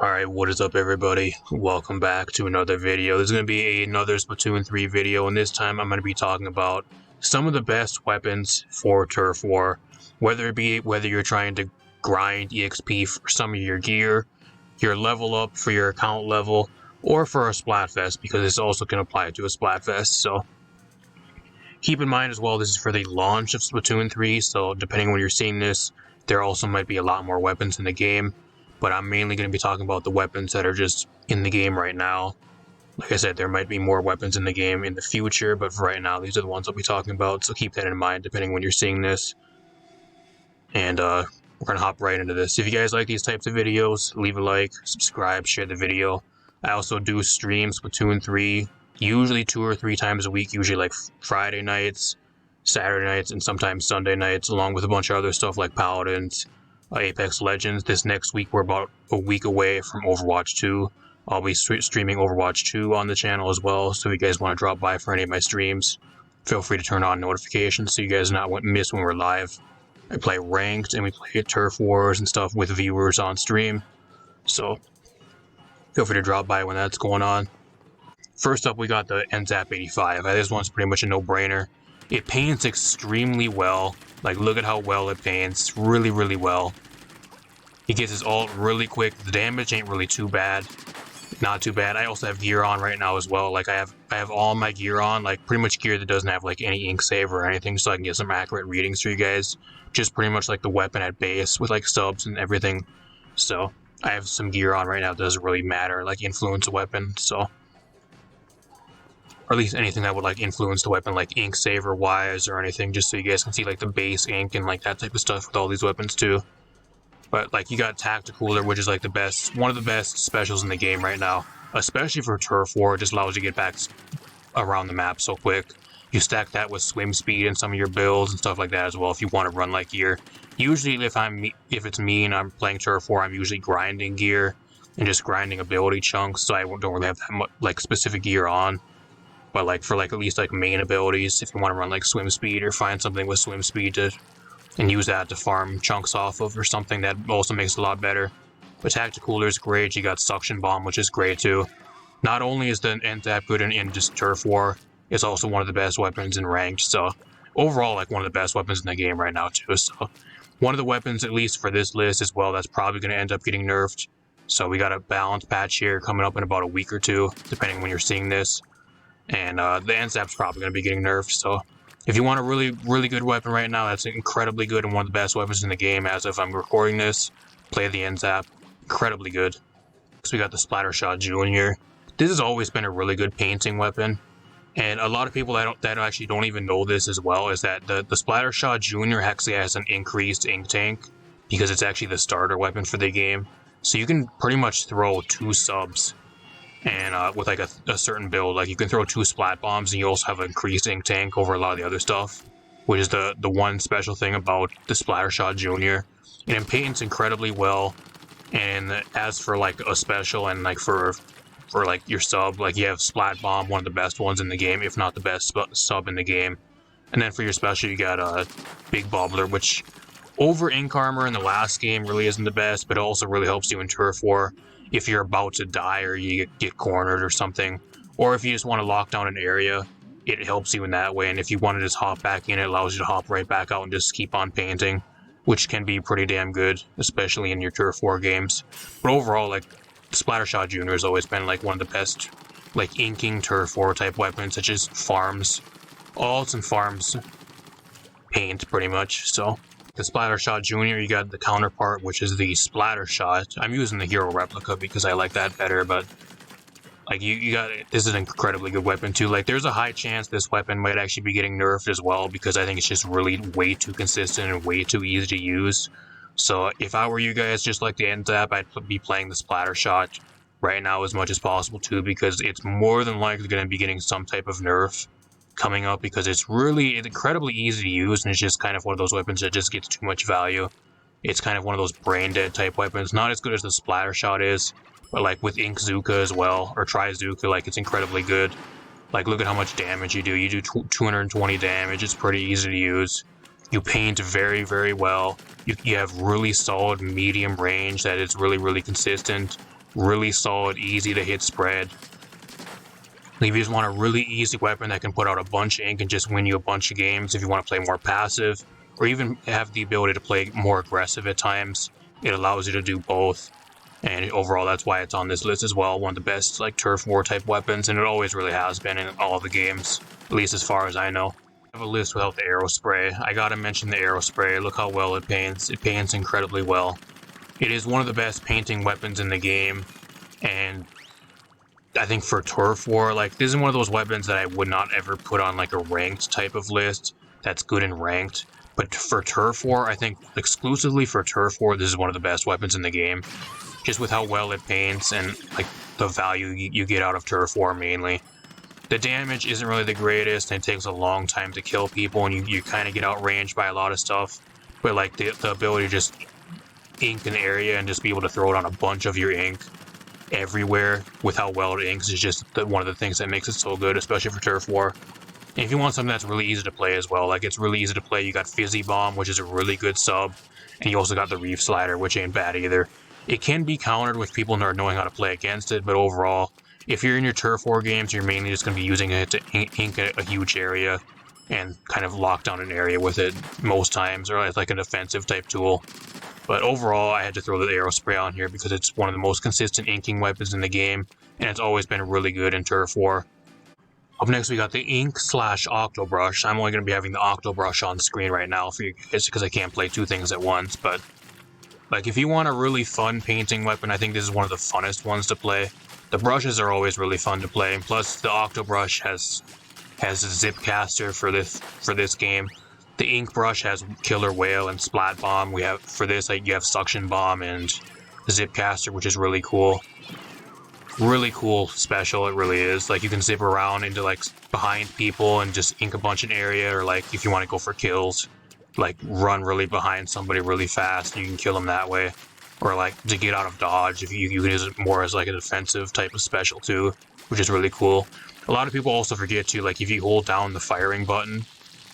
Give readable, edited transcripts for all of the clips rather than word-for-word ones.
Alright, what is up everybody? Welcome back to another video. This is going to be another Splatoon 3 video, and this time I'm going to be talking about some of the best weapons for Turf War. Whether you're trying to grind EXP for some of your gear, your level up for your account level, or for a Splatfest, because this also can apply to a Splatfest. So keep in mind as well, this is for the launch of Splatoon 3, so depending on when you're seeing this, there also might be a lot more weapons in the game. But I'm mainly going to be talking about the weapons that are just in the game right now. Like I said, there might be more weapons in the game in the future, but for right now, these are the ones I'll be talking about, so keep that in mind depending when you're seeing this. And we're going to hop right into this. If you guys like these types of videos, leave a like, subscribe, share the video. I also do stream Splatoon 3, usually 2 or 3 times a week, usually like Friday nights, Saturday nights, and sometimes Sunday nights, along with a bunch of other stuff like Paladins, Apex Legends. This next week, we're about a week away from Overwatch 2. I'll be streaming Overwatch 2 on the channel as well, so if you guys want to drop by for any of my streams, feel free to turn on notifications so you guys not miss when we're live. I play ranked and we play Turf Wars and stuff with viewers on stream, so feel free to drop by when that's going on. First up, we got the NZAP 85. This one's pretty much a no-brainer. It paints extremely well. Like, look at how well it paints. Really, really well. He gets his ult really quick. The damage ain't really too bad. Not too bad. I also have gear on right now as well. Like, I have all my gear on. Like, pretty much gear that doesn't have, like, any ink save or anything, so I can get some accurate readings for you guys. Just pretty much like the weapon at base with, like, subs and everything. So, I have some gear on right now that doesn't really matter, like, influence a weapon, so. Or at least anything that would like influence the weapon, like ink saver wise or anything, just so you guys can see like the base ink and like that type of stuff with all these weapons too. But like you got Tacticooler, which is like the best, one of the best specials in the game right now, especially for Turf War. It just allows you to get back around the map so quick. You stack that with swim speed and some of your builds and stuff like that as well if you want to run like gear. Usually if it's me and I'm playing Turf War, I'm usually grinding gear and just grinding ability chunks, so I don't really have that much like specific gear on. But like for like at least like main abilities, if you want to run like swim speed or find something with swim speed and use that to farm chunks off of or something, that also makes it a lot better. But Tacticooler is great. You got Suction Bomb, which is great too. Not only is the NZAP good in just Turf War, it's also one of the best weapons in ranked. So overall, like one of the best weapons in the game right now too. So one of the weapons, at least for this list as well, that's probably going to end up getting nerfed. So we got a balance patch here coming up in about a week or two, depending when you're seeing this. And the NZAP's probably going to be getting nerfed, so if you want a really, really good weapon right now, that's incredibly good and one of the best weapons in the game as if I'm recording this, play the NZAP. Incredibly good. So we got the Splatter Jr. This has always been a really good painting weapon, and a lot of people that actually don't even know this as well is that the Splatter Jr. actually has an increased ink tank because it's actually the starter weapon for the game. So you can pretty much throw 2 subs and with like a certain build, like you can throw 2 splat bombs and you also have an increased ink tank over a lot of the other stuff, which is the one special thing about the Splatter Jr. And it paints incredibly well. And as for like a special and like for like your sub, like you have Splat Bomb, one of the best ones in the game, if not the best sub in the game. And then for your special, you got a Big Bubbler, which over Ink Armor in the last game really isn't the best, but it also really helps you in Turf War if you're about to die or you get cornered or something, or if you just want to lock down an area, it helps you in that way. And if you want to just hop back in, it allows you to hop right back out and just keep on painting, which can be pretty damn good, especially in your Turf War games. But overall, like Splatter Jr. has always been like one of the best like inking Turf War type weapons that just farms alts and farms paint pretty much. So the Splatter Jr., you got the counterpart, which is the Splatter Shot. I'm using the Hero Replica because I like that better, but like you got it. This is an incredibly good weapon too. Like there's a high chance this weapon might actually be getting nerfed as well because I think it's just really way too consistent and way too easy to use. So if I were you guys, just like the NZAP, I'd be playing the Splatter Shot right now as much as possible too, because it's more than likely going to be getting some type of nerf coming up because it's incredibly easy to use, and it's just kind of one of those weapons that just gets too much value. It's kind of one of those brain dead type weapons, not as good as the Splatter Shot is, but like with Ink Zuka as well, or Trizuka, like it's incredibly good. Like look at how much damage you do. You do 220 damage. It's pretty easy to use. You paint very, very well. You have really solid medium range that is really, really consistent. really solid, easy to hit spread. If you just want a really easy weapon that can put out a bunch of ink and just win you a bunch of games, if you want to play more passive, or even have the ability to play more aggressive at times, it allows you to do both. And overall, that's why it's on this list as well. One of the best like turf war type weapons, and it always really has been in all the games, at least as far as I know. I have a list without the Aerospray. I gotta mention the Aerospray. Look how well it paints. It paints incredibly well. It is one of the best painting weapons in the game, and I think for turf war, like, this is one of those weapons that I would not ever put on like a ranked type of list that's good in ranked. But for turf war, I think exclusively for turf war, this is one of the best weapons in the game. Just with how well it paints and like the value you get out of turf war mainly. The damage isn't really the greatest, and it takes a long time to kill people, and you kind of get outranged by a lot of stuff. But like the ability to just ink an area and just be able to throw it on a bunch of your ink everywhere with how well it inks is just one of the things that makes it so good, especially for turf war. And if you want something that's really easy to play as well, like it's really easy to play, you got Fizzy Bomb, which is a really good sub, and you also got the Reef Slider, which ain't bad either. It can be countered with people not knowing how to play against it, but overall, if you're in your turf war games, you're mainly just going to be using it to ink a huge area and kind of lock down an area with it most times, or as like a defensive type tool. But overall, I had to throw the Aerospray on here because it's one of the most consistent inking weapons in the game, and it's always been really good in turf war. Up next, we got the Ink/Octal brush. I'm only going to be having the Octal brush on screen right now for you guys because I can't play two things at once, but like if you want a really fun painting weapon, I think this is one of the funnest ones to play. The brushes are always really fun to play, and plus the Octal brush has a zip caster for this game. The ink brush has Killer Whale and Splat Bomb. We have for this, like, you have Suction Bomb and Zip Caster, which is really cool. Really cool special, it really is. Like, you can zip around into like behind people and just ink a bunch in area, or like if you want to go for kills, like run really behind somebody really fast, and you can kill them that way. Or like to get out of dodge, if you can use it more as like a defensive type of special too, which is really cool. A lot of people also forget to, like, if you hold down the firing button,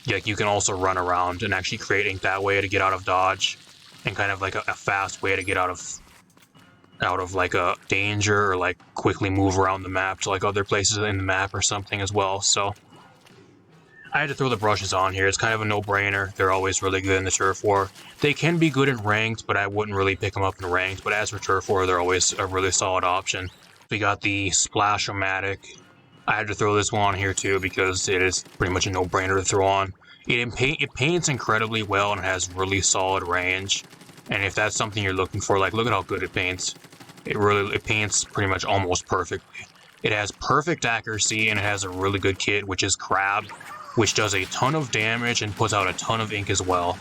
like you can also run around and actually create ink that way to get out of dodge, and kind of like a fast way to get out of like a danger, or like quickly move around the map to like other places in the map or something as well. So I had to throw the brushes on here. It's kind of a no-brainer. They're always really good in the turf war. They can be good in ranked, but I wouldn't really pick them up in ranked. But as for turf war, they're always a really solid option. We got the Splash-O-Matic. I had to throw this one on here too because it is pretty much a no-brainer to throw on. It paints incredibly well and it has really solid range. And if that's something you're looking for, like, look at how good it paints. It paints pretty much almost perfectly. It has perfect accuracy, and it has a really good kit, which is Crab, which does a ton of damage and puts out a ton of ink as well.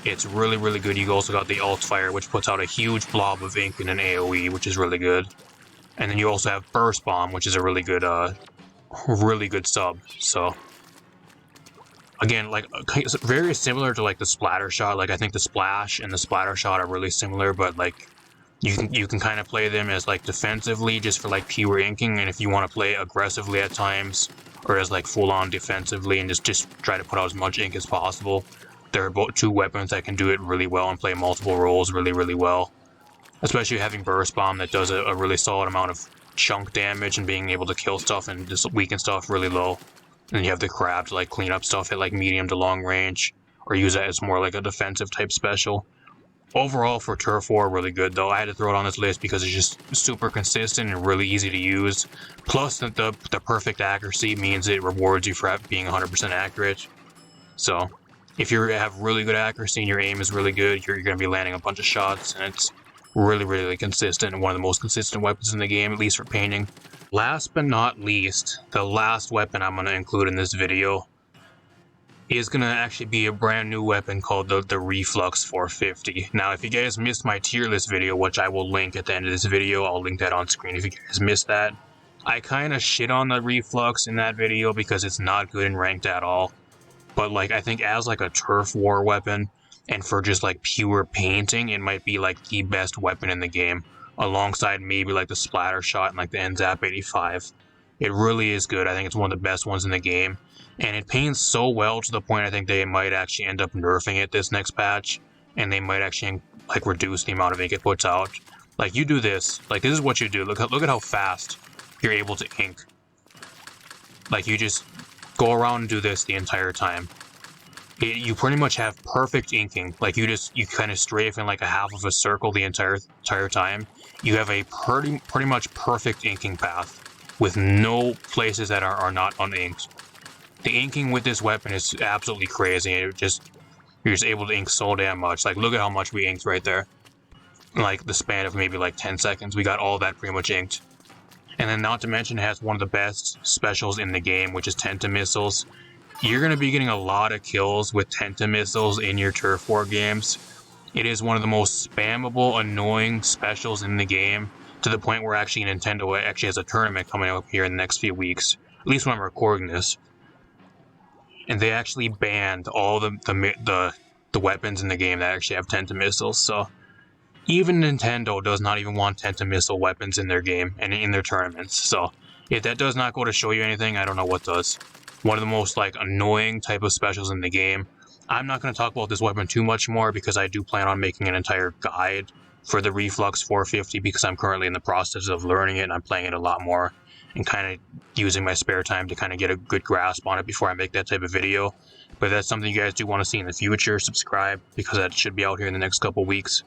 It's really, really good. You also got the Alt Fire, which puts out a huge blob of ink in an AoE, which is really good. And then you also have Burst Bomb, which is a really good sub. So again, like, very similar to like the Splatter shot. Like, I think the Splash and the Splatter shot are really similar, but like you can kind of play them as like defensively, just for like pure inking, and if you want to play aggressively at times, or as like full on defensively and just try to put out as much ink as possible. There are both two weapons that can do it really well and play multiple roles really, really well. Especially having Burst Bomb that does a really solid amount of chunk damage and being able to kill stuff and just weaken stuff really low. And then you have the Crab to like clean up stuff at like medium to long range, or use that as more like a defensive type special. Overall, for turf war, really good though. I had to throw it on this list because it's just super consistent and really easy to use. Plus, the perfect accuracy means it rewards you for being 100% accurate. So, if you have really good accuracy and your aim is really good, you're going to be landing a bunch of shots, and it's really, really consistent, and one of the most consistent weapons in the game, at least for painting. Last but not least, the last weapon I'm going to include in this video is going to actually be a brand new weapon called the Reflux 450. Now, if you guys missed my tier list video, which I will link at the end of this video, I'll link that on screen if you guys missed that. I kind of shit on the Reflux in that video because it's not good in ranked at all. But like, I think as like a turf war weapon, and for just like pure painting, it might be like the best weapon in the game, alongside maybe like the Splatter shot and like the NZAP 85. It really is good. I think it's one of the best ones in the game. And it paints so well to the point I think they might actually end up nerfing it this next patch, and they might actually like reduce the amount of ink it puts out. Like, you do this. Like, this is what you do. Look at how fast you're able to ink. Like, you just go around and do this the entire time. You pretty much have perfect inking. Like, you kind of strafe in like a half of a circle the entire time. You have a pretty much perfect inking path with no places that are not uninked. The inking with this weapon is absolutely crazy. You're just able to ink so damn much. Like, look at how much we inked right there. In like the span of maybe like 10 seconds, we got all that pretty much inked. And then not to mention it has one of the best specials in the game, which is Tenta Missiles. You're going to be getting a lot of kills with Tenta Missiles in your Turf War games. It is one of the most spammable, annoying specials in the game, to the point where actually Nintendo actually has a tournament coming up here in the next few weeks, at least when I'm recording this. And they actually banned all the weapons in the game that actually have Tenta Missiles, so even Nintendo does not even want Tenta Missile weapons in their game and in their tournaments. So if that does not go to show you anything, I don't know what does. One of the most like annoying type of specials in the game. I'm not going to talk about this weapon too much more because I do plan on making an entire guide for the Reflux 450 because I'm currently in the process of learning it and I'm playing it a lot more and kind of using my spare time to kind of get a good grasp on it before I make that type of video. But if that's something you guys do want to see in the future, subscribe because that should be out here in the next couple weeks.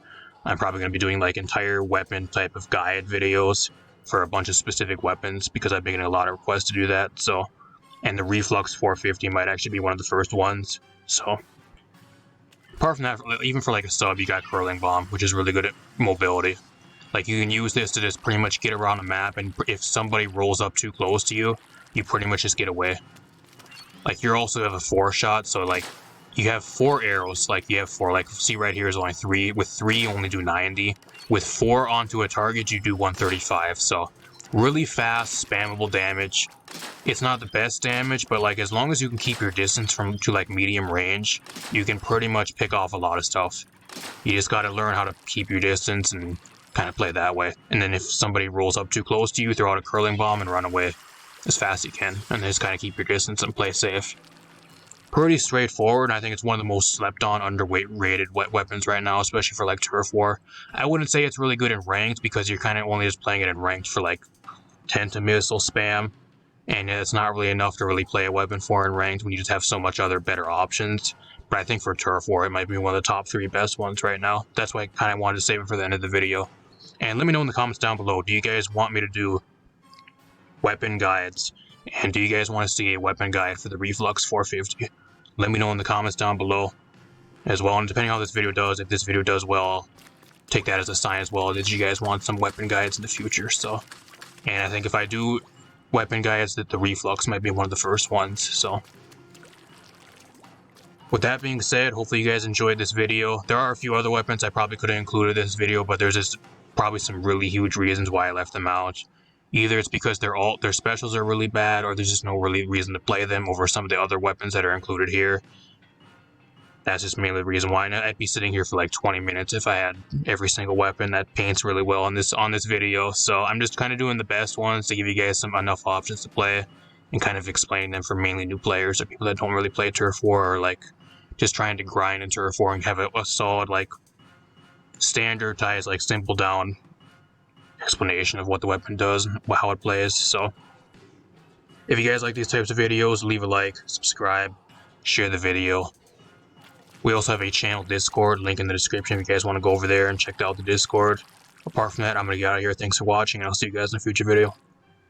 I'm probably going to be doing like entire weapon type of guide videos for a bunch of specific weapons because I've been getting a lot of requests to do that. So, and the Reflux 450 might actually be one of the first ones. So, apart from that, even for like a sub, you got Curling Bomb, which is really good at mobility. Like, you can use this to just pretty much get around the map, and if somebody rolls up too close to you, you pretty much just get away. Like, you also have a 4-shot, so like, you have 4 arrows, like you have 4, like see right here is only 3, with 3 you only do 90, with 4 onto a target you do 135, so really fast, spammable damage. It's not the best damage, but like as long as you can keep your distance to like medium range, you can pretty much pick off a lot of stuff. You just gotta learn how to keep your distance and kind of play that way, and then if somebody rolls up too close to you, throw out a Curling Bomb and run away as fast as you can, and just kind of keep your distance and play safe. Pretty straightforward, and I think it's one of the most slept on, underrated weapons right now, especially for like Turf War. I wouldn't say it's really good in ranked because you're kind of only just playing it in ranked for like Tenta Missile spam, and it's not really enough to really play a weapon for in ranked when you just have so much other better options. But I think for Turf War, it might be one of the top 3 best ones right now. That's why I kind of wanted to save it for the end of the video. And let me know in the comments down below, do you guys want me to do weapon guides? And do you guys want to see a weapon guide for the Reflux 450? Let me know in the comments down below as well. And depending on how this video does, if this video does well, I'll take that as a sign as well that you guys want some weapon guides in the future. So, and I think if I do weapon guides, that the Reflux might be one of the first ones. So, with that being said, hopefully you guys enjoyed this video. There are a few other weapons I probably could have included in this video, but there's just probably some really huge reasons why I left them out. Either it's because their specials are really bad, or there's just no really reason to play them over some of the other weapons that are included here. That's just mainly the reason why. And I'd be sitting here for like 20 minutes if I had every single weapon that paints really well on this video. So I'm just kind of doing the best ones to give you guys enough options to play and kind of explain them for mainly new players or people that don't really play Turf War or like just trying to grind in Turf War and have a solid like standardized like simple down explanation of what the weapon does and how it plays. So if you guys like these types of videos, leave a like, subscribe, share the video. We also have a channel Discord, link in the description if you guys want to go over there and check out the Discord. Apart from that, I'm going to get out of here. Thanks for watching, and I'll see you guys in a future video.